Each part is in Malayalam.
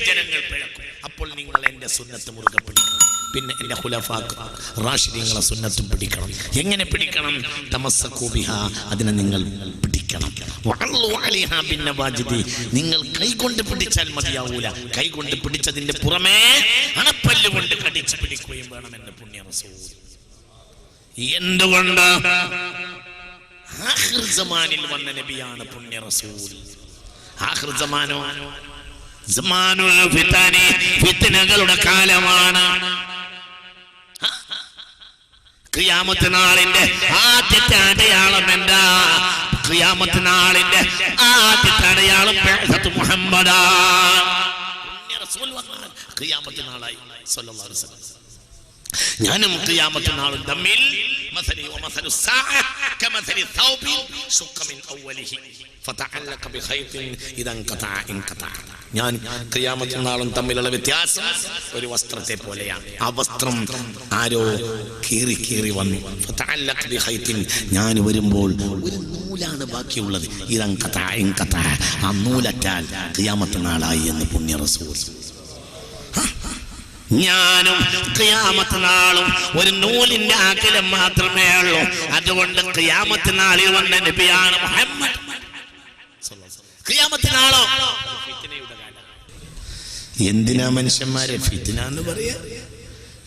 ജനങ്ങൾ പിഴക്കും. അപ്പോൾ നിങ്ങൾ എൻ്റെ സുന്നത്ത് മുറുകെ പിടിക്കണം. പിന്നെ എൻ്റെ ഖുലഫാ റാഷിദീങ്ങളെ സുന്നത്തും പിടിക്കണം. എങ്ങനെ പിടിക്കണം? തമസ്സകൂ ബിഹാ, അതിനെ നിങ്ങൾ പിടിക്കണം. വഅല്ലു അലൈഹാ ബിന്നവാജിദി, നിങ്ങൾ കൈകൊണ്ട് പിടിച്ചാൽ മതിയാവൂല. കൈകൊണ്ട് പിടിച്ചതിന്റെ പുറമേ അണപ്പല്ലുകൊണ്ട് കടിച്ചു പിടിക്കുകയും വേണം എൻ്റെ പുണ്യ റസൂൽ. എന്തുകൊണ്ട്? ആഖിർ സമാനിൽ വന്ന നബിയാണ് പുണ്യ റസൂൽ. ആഖിർ സമാനോ സമാനുൽ ഫിതനി, ഫിത്നകളുടെ കാലമാണ്. ഖിയാമത്ത് നാളിന്റെ ആദ്യത്തെ അടയാളം എന്താ? ഖിയാമത്ത് നാളിന്റെ ആദ്യത്തെ അടയാളം ബഅ്സത്ത് മുഹമ്മദാണ്. പുണ്യ റസൂൽ വന്നാൽ ഖിയാമത്ത് നാളായി സ്വല്ലല്ലാഹു അലൈഹി വസല്ലം. ഞാനും ഖിയാമത്ത് നാളും തമ്മിൽ മസലി വമസലു സാഅ കമസലി തൗബിൻ ശുഖ മിൻ അവലിഹി ഫതഅല്ലഖ ബിഖൈതിൻ ഇദൻ ഖതഅ ഇൻ ഖതഅ. ഞാൻ ഖിയാമത്ത് നാളും തമ്മിലുള്ള വ്യത്യാസം ഒരു വസ്ത്രത്തെ പോലെയാണ്. ആ വസ്ത്രം ആരോ കീറി കീറി വന്നു. ഫതഅല്ലഖ ബിഖൈതിൻ, ഞാൻ വരുമ്പോൾ ഒരു നൂലാണ് ബാക്കിയുള്ളത്. ഇദൻ ഖതഅ ഇൻ ഖതഅ, ആ നൂലറ്റാൽ ഖിയാമത്ത് നാളായി എന്ന് പുണ്യ റസൂൽ. ഞാനും ഖിയാമത്ത് നാളും ഒരു നൂലിന്റെ അകലം മാത്രമേ ഉള്ളൂ. അതുകൊണ്ട് ഖിയാമത്ത് നാളിൽ വന്ന നബിയാണ് മുഹമ്മദ്. ഖിയാമത്ത് നാളോ ഫിത്നയുടെ കാലം. എന്തിനാ മനുഷ്യന്മാരെ ഫിത്ന എന്ന് പറയാ?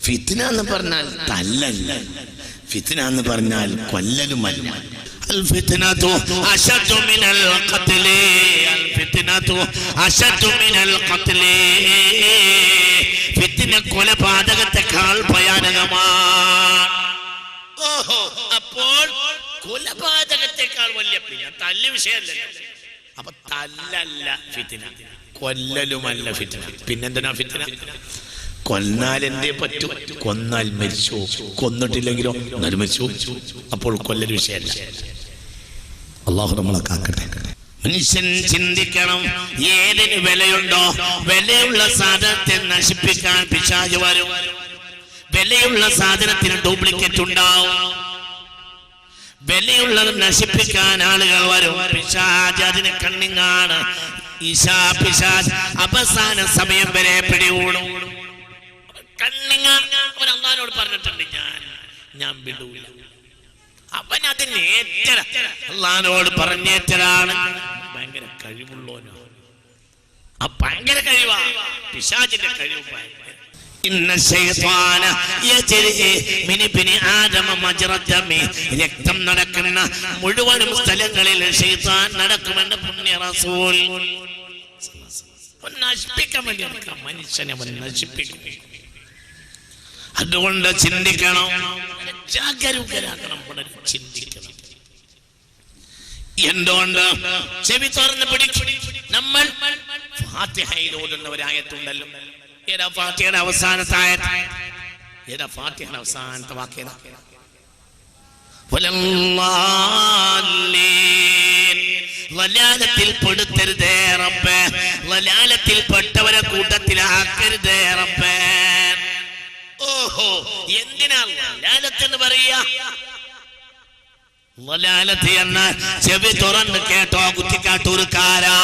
ഫിത്ന എന്ന് പറഞ്ഞാൽ തല്ലല്ല, ഫിത്ന എന്ന് പറഞ്ഞാൽ കൊല്ലലുമല്ല. الفتنة أشد من القتل، الفتنة أشد من القتل. ഫിത്ന കൊലപാതകത്തെക്കാൾ ഭയാനകമാണ്. ഓഹോ, അപ്പോൾ കൊലപാതകത്തെക്കാൾ വലിയ പിന്നെ തല്ല് വിഷയമല്ലല്ലോ. അപ്പൊ തല്ലല്ല ഫിത്ന, കൊല്ലലുമല്ല ഫിത്ന. പിന്നെന്തിനാ ഫിത്ന? കൊന്നാൽ എന്തേ പറ്റൂ? കൊന്നാൽ മരിച്ചു. കൊന്നിട്ടില്ലെങ്കിലോ എന്നാലും മരിച്ചു. അപ്പോൾ കൊല്ലൽ വിഷയമല്ല. അല്ലാഹു നമ്മളെ കാക്കട്ടെ. മനുഷ്യൻ ചിന്തിക്കണം, ഏതിന് വിലയുണ്ടോ വിലയുള്ള സാധനത്തെ നശിപ്പിക്കാൻ പിശാച് വരും. വിലയുള്ള സാധനത്തിന് ഡ്യൂപ്ലിക്കേറ്റ് ഉണ്ടാവും. വിലയുള്ളത് നശിപ്പിക്കാൻ ആളുകൾ വരും. പിശാച് അതിന് കണ്ണിങ്ങാണ്. പിശാച് അവസാന സമയം വരെ പിടികൂടും. കണ്ണിങ്ങാണ്. അവൻ അല്ലാഹുവിനോട് പറഞ്ഞിട്ടുണ്ട്, ഞാൻ വിടൂല. അവൻ അതിന് ഏറ്റര, അല്ലാഹുവിനോട് പറഞ്ഞേറ്റരാണ്. ഭയങ്കര കഴിവുള്ളവനോ, ആ ഭയങ്കര കഴിവാ. പിശാചിന്റെ കഴിവ് ഭയങ്കര. ഇന്ന ശൈത്വാന യജ്രി മിൻ ഇബ്നി ആദമ മജ്റ ദമി, രക്തം നടക്കുന്ന മുഴുവൻ സ്ഥലങ്ങളിൽ ശൈത്താൻ നടക്കുമെന്ന് പുണ്യ റസൂൽ. നശിപ്പിക്കാൻ വേണ്ടി മനുഷ്യനെ നശിപ്പിക്കും. അതുകൊണ്ട് ചിന്തിക്കണം, ജാഗരൂകരാകണം, ചിന്തിക്കണം. എന്തുകൊണ്ട്? ചെവി തുറന്ന് പിടിക്കും. നമ്മൾ ഫാത്തിഹയിൽ ഓതുന്ന ഒരു ആയത്തുണ്ടല്ലോ. ഏതാ ഫാത്തിഹയുടെ അവസാനത്തെ ആയത്ത്? ഏതാ ഫാത്തിഹയുടെ അവസാനത്തെ വാക്യം? വലാലത്തിൽ പെടുത്തരുതേ റബ്ബേ, വലാലത്തിൽ പെട്ടവരെ കൂട്ടത്തിലാക്കരുതേ റബ്ബേ. ഓഹോ, എന്തിനാ വലാലത്ത് എന്ന് പറയാ? വലാലത്ത് എന്നാൽ ചെവി തുറന്ന് കേട്ടോ കുറ്റിക്കാട്ടൂർക്കാരാ,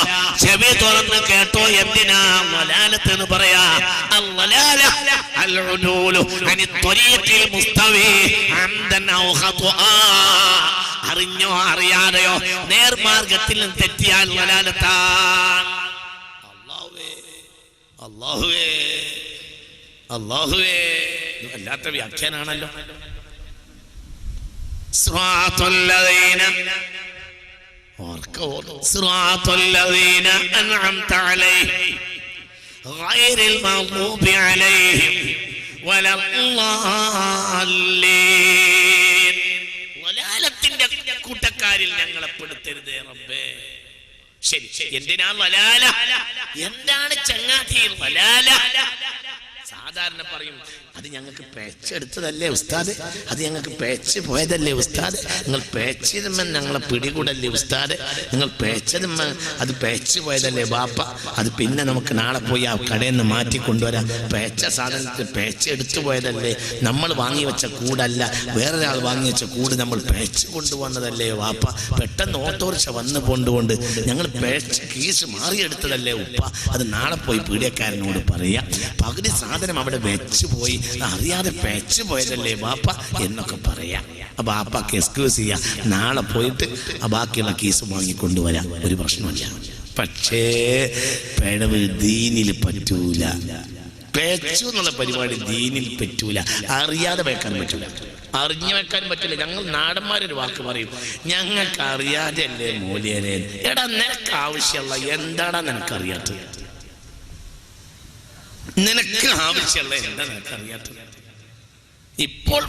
ചെവി തുറന്ന് കേട്ടോ. എന്തിനാ വലാലത്ത് എന്ന് പറയാ? അൽവലാല അൽഉദൂലു അനി ത്വരീഖിൽ മുസ്തവി അംദൻ ഔ ഖത്ആ, അറിഞ്ഞോ അറിയാതെയോ നേർമാർഗത്തിൽ തെറ്റിയാൽ വലാലത്താണ്. അല്ലാഹുവേ, അല്ലാഹുവേ, അല്ലാഹുവേ, അല്ലാത്ത വ്യാഖ്യാനാണല്ലോ. സിറാത്തുല്ലദീന സിറാത്തുല്ലദീന അൻഅംത അലൈഹിം ഗൈറിൽ മഗ്ദൂബി അലൈഹിം വലദ്ദാല്ലീൻ. വലാലത്തിന്റെ കൂട്ടക്കാരിൽ ഞങ്ങളെ പെടുത്തരുതേ റബ്ബേ. ശരി, എന്തിനാ വലാല? എന്താണ് ചങ്ങാതിയിൽ വലാല? സാധാരണ പറയും അത് ഞങ്ങൾക്ക് പേച്ചെടുത്തതല്ലേ ഉസ്താദ്, അത് ഞങ്ങൾക്ക് പേച്ച് പോയതല്ലേ ഉസ്താദ്, നിങ്ങൾ പേച്ചിരുമ്പോ ഞങ്ങളെ പിടികൂടല്ലേ ഉസ്താദ്, നിങ്ങൾ പേച്ചതുമ്പോ അത് പേച്ച് പോയതല്ലേ ബാപ്പ, അത് പിന്നെ നമുക്ക് നാളെ പോയി ആ കടയിൽ നിന്ന് മാറ്റി കൊണ്ടുവരാം, പേച്ച സാധനത്തിൽ പേച്ച് എടുത്തു പോയതല്ലേ, നമ്മൾ വാങ്ങി വെച്ച കൂടല്ല, വേറൊരാൾ വാങ്ങി വെച്ച കൂട് നമ്മൾ പേച്ച് കൊണ്ടുവന്നതല്ലേ വാപ്പ, പെട്ടെന്ന് ഓട്ടോറിക്ഷ വന്ന് കൊണ്ടുകൊണ്ട് ഞങ്ങൾ പേച്ച് കീസ് മാറിയെടുത്തതല്ലേ ഉപ്പ, അത് നാളെ പോയി പീഡിയക്കാരനോട് പറയാം, പകുതി സാധനം അവിടെ വെച്ച് പോയി അറിയാതെ പേച്ച് പോയതല്ലേ ബാപ്പ എന്നൊക്കെ പറയാം. അപ്പൊ ബാപ്പാക്ക് എക്സ്ക്യൂസ് ചെയ്യാം, നാളെ പോയിട്ട് ആ ബാക്കിയുള്ള കേസ് വാങ്ങിക്കൊണ്ടുവരാം, ഒരു പ്രശ്നമില്ല. പക്ഷേ പിഴവ് ദീനിൽ പറ്റൂല, പേച്ചു എന്നുള്ള പരിപാടി ദീനിൽ പറ്റൂല, അറിയാതെ വെക്കാൻ പറ്റൂല, അറിഞ്ഞു വെക്കാൻ പറ്റില്ല. ഞങ്ങൾ നാടന്മാരൊരു വാക്ക് പറയും, ഞങ്ങൾക്ക് അറിയാതെ അല്ലേ മൂല്യരെ. എടാ നിനക്ക് ആവശ്യമുള്ള എന്താടാ നിനക്കറിയാത്തത്, നിനക്ക് ആവശ്യമുള്ള എന്താ നിനക്കറിയാത്തത്. ഇപ്പോൾ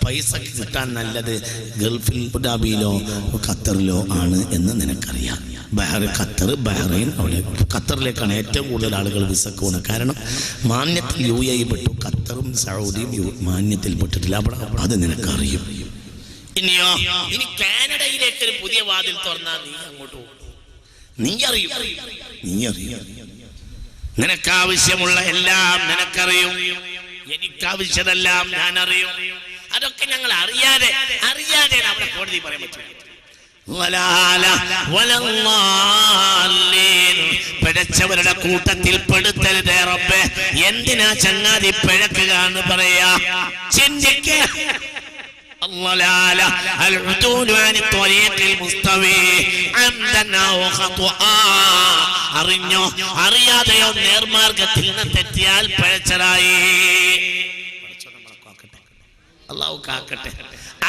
പൈസ കിട്ടാൻ നല്ലത് ഗൾഫിൽ അബുദാബിയിലോ ഖത്തറിലോ ആണ് എന്ന് നിനക്കറിയാം. ഖത്തർ, ബഹ്റൈൻ, അവിടെ ഖത്തറിലേക്കാണ് ഏറ്റവും കൂടുതൽ ആളുകൾ വിസക്ക് പോകുന്നത്. കാരണം മാന്യത്തിൽ UAE പെട്ടു, ഖത്തറും സൗദിയും മാന്യത്തിൽ പെട്ടിട്ടില്ല, അവിടെ അത് നിനക്കറിയും. ഇനിയോ ഇനി കാനഡയിലേക്ക് ഒരു പുതിയ വാതിൽ തുറന്നാൽ നീ അങ്ങോട്ട് പോകും, നീ അറിയും. നിനക്കാവശ്യമുള്ള എല്ലാം നിനക്കറിയും, എനിക്കാവശ്യതെല്ലാം ഞാൻ അറിയും. അതൊക്കെ ഞങ്ങൾ അറിയാതെ അവിടെ കോടതി പറയാൻ പറ്റും. പിഴച്ചവരുടെ കൂട്ടത്തിൽ പെടുത്തരുതേ റബ്ബേ. എന്തിനാ ചങ്ങാതി പിഴക്കുക എന്ന് പറയാ? ചിന്തിക്കുക. അറിഞ്ഞോ അറിയാതെയോ നേർമാർഗത്തിൽ നിന്ന് തെറ്റിയാൽ പിഴച്ചതായി. അല്ലാഹു കാക്കട്ടെ.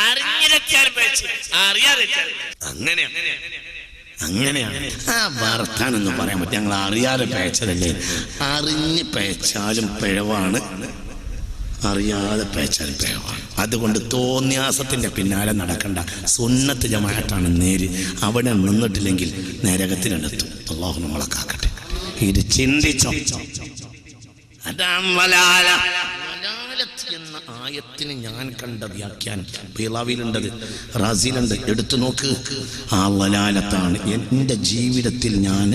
അറിഞ്ഞിരച്ചാൽ പിഴച്ച്, അറിയാതെ അങ്ങനെയാണ് ആ വർത്താനൊന്നും പറയാൻ പറ്റും. ഞങ്ങൾ അറിയാതെ പിഴച്ചതല്ലേ, അറിഞ്ഞ് പിഴച്ചാലും പിഴവാണ്, അറിയാതെ പേച്ചാലും പിഴവാണ്. അതുകൊണ്ട് തോന്നിയാസത്തിന്റെ പിന്നാലെ നടക്കണ്ട, സുന്നത്ത് ജമാഅത്താണ് നേര്. അവിടെ നിന്നിട്ടില്ലെങ്കിൽ നരകത്തിലെത്തും. അല്ലാഹു നമ്മളെ കാക്കട്ടെ. ഇത് ചിന്തിച്ചോ? എന്ന ആയത്തിന് ഞാൻ കണ്ട വ്യാഖ്യാനം ബിളാവിലുണ്ടത്, റാസിലുണ്ട്, എടുത്തു നോക്ക്. ആ വലാലത്താണ് എൻ്റെ ജീവിതത്തിൽ ഞാൻ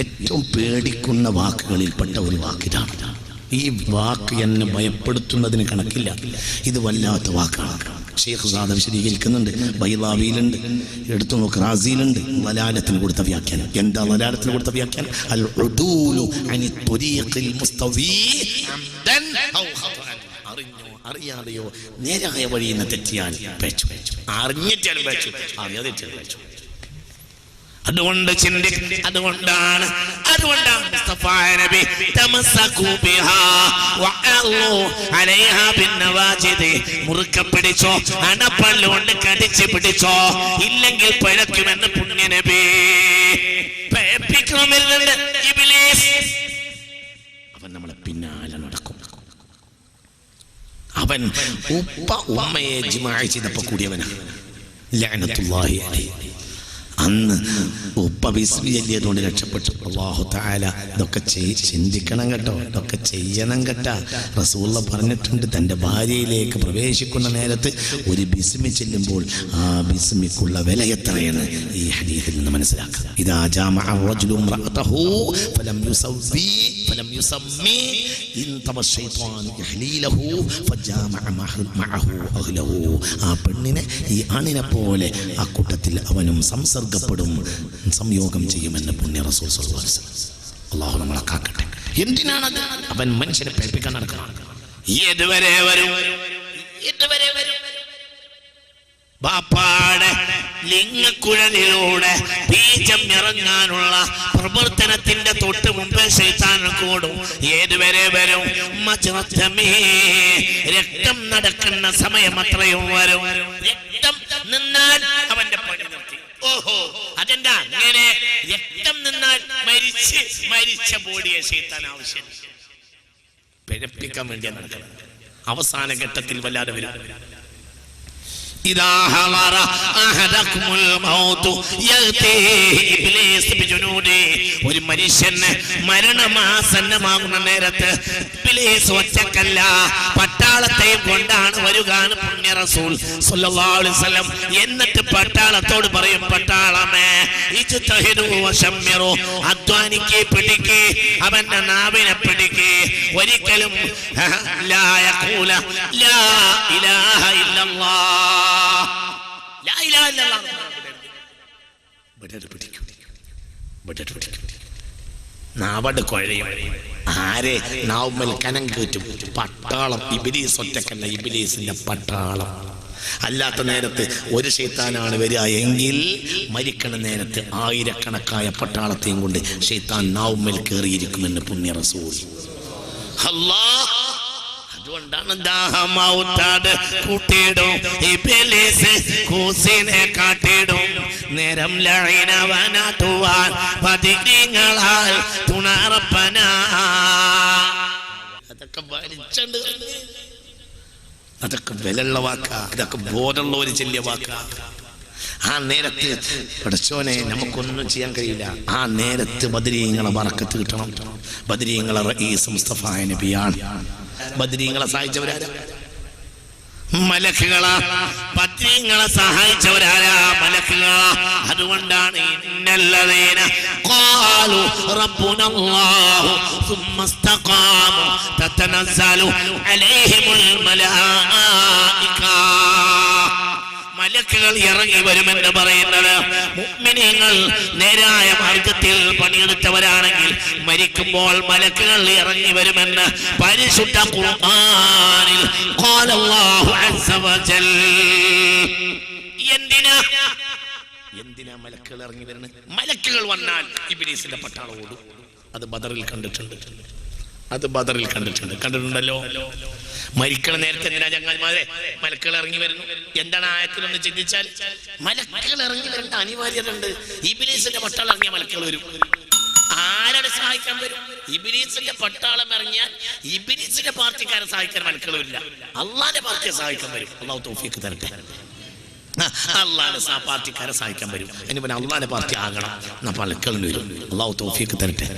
ഏറ്റവും പേടിക്കുന്ന വാക്കുകളിൽപ്പെട്ട ഒരു വാക്കിതാണ്. ഈ വാക്ക് എന്നെ ഭയപ്പെടുത്തുന്നതിന് കണക്കില്ല, ഇത് വല്ലാത്ത വാക്കാണ്. ഷെയ്ഖ് സാദ് വിശദീകരിക്കുന്നുണ്ട്, ബൈളാവിയിലുണ്ട്, എടുത്തു നോക്ക്, റാസിയിലുണ്ട്. വലാലത്തിന് കൊടുത്ത വ്യാഖ്യാനം എന്താ? വലാലത്തിന് കൊടുത്ത വ്യാഖ്യാനം അൽ ഉദൂലു അനി ത്വരീഖിൽ മുസ്തവീ അംദൻ ഔ ഖതഅൻ. അറിഞ്ഞോ അറിയാതെയോ നേരായ വഴിയിൽ നിന്ന് തെറ്റിയാൽ പേച്ചു, അറിഞ്ഞിട്ടാലും പേച്ചു, അറിയാതെ പേച്ചു. അതുകൊണ്ട് അതുകൊണ്ടാണ് മുസ്തഫ നബി തമസ്സകൂ ബിഹാ വഅല്ലു അലൈഹാ ബിന്നവാജിദ്. മുറുക്ക പിടിച്ചോ, അണപ്പല്ലുകൊണ്ട് കടിച്ചു പിടിച്ചോ, ഇല്ലെങ്കിൽ പിഴക്കുമെന്ന് പുണ്യ നബി. പേപ്പിക്കുമെന്നുണ്ട് ഇബ്ലീസ്. അവൻ നമ്മളെ പിന്നാലെ നടക്കും. അവൻ ഉമ്മയെ ജിമാഅ ചെയ്തപ്പോൾ കൂടിയവനാണ്, ലഅനത്തുല്ലാഹി അലൈഹി. അന്ന് ഉപ്പ ബിസ്മി ചൊല്ലിയതുകൊണ്ട് രക്ഷപ്പെട്ടു. അല്ലാഹു തആല ഇതൊക്കെ ചിന്തിക്കണം കേട്ടോ, ഇതൊക്കെ ചെയ്യണം കേട്ടാ. റസൂലുള്ള പറഞ്ഞിട്ടുണ്ട്, തൻ്റെ ഭാര്യയിലേക്ക് പ്രവേശിക്കുന്ന നേരത്ത് ഒരു ബിസ്മി ചെല്ലുമ്പോൾ ആ ബിസ്മിക്കുള്ള വില എത്രയാണ് ഈ ഹദീസിൽ നിന്ന് മനസ്സിലാക്കുക. ഇദാ ജാമഅ റജുലു ഇംറഅതഹു ഫലം യുസമ്മി ഇൻതബ ശൈത്വാൻ യഹ്ലീലഹു ഫജാമഅ മഅഹു അഹ്ലഹു. ആ പെണ്ണിനെ ഈ ആണിനെ പോലെ ആ കൂട്ടത്തിൽ അവനും സംസർഗപ്പെടും, സംയോഗം ചെയ്യുമെന്ന് പുണ്യ റസൂൽ സ്വല്ലല്ലാഹു അലൈഹി വസല്ലം. അല്ലാഹു നമ്മളെ കാക്കട്ടെ. എന്തിനാണത്? അവൻ മനുഷ്യനെ പേടിപ്പിക്കാൻ നടക്കണം. ഇതുവരെ വരും ബാപ്പാടെ ലിംഗക്കുഴലിലൂടെ ബീജം ഇറങ്ങാനുള്ള പ്രവർത്തനത്തിന്റെ തൊട്ട് മുമ്പേ ശൈത്താൻ കൂടും. ഏതുവരെ വരും? രക്തം നടക്കുന്ന സമയം അത്രയും വരും. രക്തം നിന്നാൽ അവന്റെ പണി നിർത്തി. ഓഹോ, അതെന്താ അങ്ങനെ? രക്തം നിന്നാൽ മരിച്ച ബോഡിയെ ശൈത്താൻ ആവശ്യം പിഴപ്പിക്കാൻ വേണ്ടിയാണ് നടക്കുന്നത്. അവസാന ഘട്ടത്തിൽ വല്ലാതെ വരും. ഇദാ ഹളറ അഹദകുമുൽ മൗതു യഅതീഹി ഇബ്ലീസ് ബിജുനൂദി. ഒരു മനുഷ്യന് മരണമാസന്നമാകുന്ന നേരത്ത് ഇബ്ലീസ് ഒറ്റക്കല്ല പട്ടാളത്തെയും കൊണ്ടാണ് വരുകാണ് പുണ്യ റസൂൽ സല്ലല്ലാഹു അലൈഹി വസല്ലം. എന്നിട്ട് പട്ടാളത്തോട് പറയും, പട്ടാളമേ ഇജ്തഹിദു വശമ്മിറു, അധ്വാനിക്ക് പിടിക്ക്, അവന്റെ നാവിനെ പിടിക്ക്, ഒരിക്കലും ലാ യഖൂല ലാ ഇലാഹ ഇല്ലല്ലാഹ്, ലാ ഇലാഹ ഇല്ലല്ലാഹ് നാവട് കുഴയും. ആരെ നാവുമ്മൽ കനം കയറ്റും? പട്ടാളം. ഇബ്ലീസ് ഒറ്റക്കല്ല, ഇബ്ലീസിന്റെ പട്ടാളം. അല്ലാത്ത നേരത്ത് ഒരു ശൈത്താനാണ് വരിക എങ്കിൽ മരിക്കണ നേരത്ത് ആയിരക്കണക്കായ പട്ടാളത്തെയും കൊണ്ട് ശൈത്താൻ നാവുമ്മൽ കയറിയിരിക്കുമെന്ന് പുണ്യ റസൂൽ. അല്ലാഹ് അതുകൊണ്ടാണ് ദാഹമൗത്താട് കൂട്ടിയിടും ഇബ്ലീസ് കൂസിനെ കാട്ടിടും. നേരം ലഈനവനാതുവാൻ പതിങ്ങളാൽ തുണറപ്പന. അതൊക്കെ വലിച്ചുണ്ട്, അതൊക്കെ വിലയുള്ള വാക്കാ, അതൊക്കെ ബോധമുള്ള ഒരു ചെല്ലിയ വാക്കാ. ആ നേരത്ത് പടച്ചോനെ നമുക്കൊന്നും ചെയ്യാൻ കഴിയില്ല. ആ നേരത്ത് ബദരീങ്ങളെ ബറക്കത്ത് കിട്ടണം. ബദരീങ്ങളെ റഈസ് മുസ്തഫ നബിയാണ്. ബദരീങ്ങളെ സഹായിച്ചവരാരാ? മലക്കുകളാ. ബദരീങ്ങളെ സഹായിച്ചവരാരാ? മലക്കുകളാ. അതുകൊണ്ടാണ് ഇന്നല്ലദീന ഖാലു റബ്ബുനല്ലാഹു സുമ്മ ഇസ്തഖാമു തതനസ്സലു അലൈഹിമുൽ മലായിക. മലക്കുകൾ ഇറങ്ങി വരുമെന്ന് പറയുന്നത് മുഅ്മിനീങ്ങൾ നേരായ മാർഗത്തിൽ പണിയെടുത്തവരാണെങ്കിൽ മരിക്കുമ്പോൾ മലക്കുകൾ ഇറങ്ങി വരുമെന്ന് പരിശുദ്ധ ഖുർആനിൽ ഖാല അല്ലാഹു അസ്സ വജൽ. എന്തിനാ മലക്കുകൾ ഇറങ്ങി വരുന്നത്? മലക്കുകൾ വന്നാൽ ഇബ്ലീസിന്റെ പട്ടാളം ഓടും. അത് ബദറിൽ കണ്ടിട്ടുണ്ട്, അത് ബദറിൽ കണ്ടിട്ടുണ്ടല്ലോ. മരിക്കണ നേരത്തെ എന്തിനാ ചങ്ങാതിമാരെ മലക്കുകൾ ഇറങ്ങി വരുന്നു? എന്താണ് ആയത്തിലൊന്ന് ചിന്തിച്ചാൽ? മലക്കുകൾ ഇറങ്ങി വരേണ്ട അനിവാര്യത ഉണ്ട്. ഇബ്ലീസിന്റെ പട്ടാളം ഇറങ്ങിയ മലക്കുകൾ വരും. ആരുടെ സഹായിക്കാൻ വരും? ഇബ്ലീസിന്റെ പട്ടാളം ഇറങ്ങിയാൽ ഇബ്ലീസിന്റെ പാർട്ടിക്കാരെ സഹായിക്കാൻ മലക്കുകൾ വരില്ല, അള്ളാന്റെ പാർട്ടിയെ സഹായിക്കാൻ വരും. അള്ളാഹു തൗഫീഖ് തരട്ടെ. അള്ളാന്റെ പാർട്ടിക്കാരെ സഹായിക്കാൻ വരും. അതിന് പിന്നെ അള്ളാന്റെ പാർട്ടി ആകണം, എന്നാ മലക്കുകൾ വരും. അള്ളാഹു തൗഫീഖ് തരട്ടെ.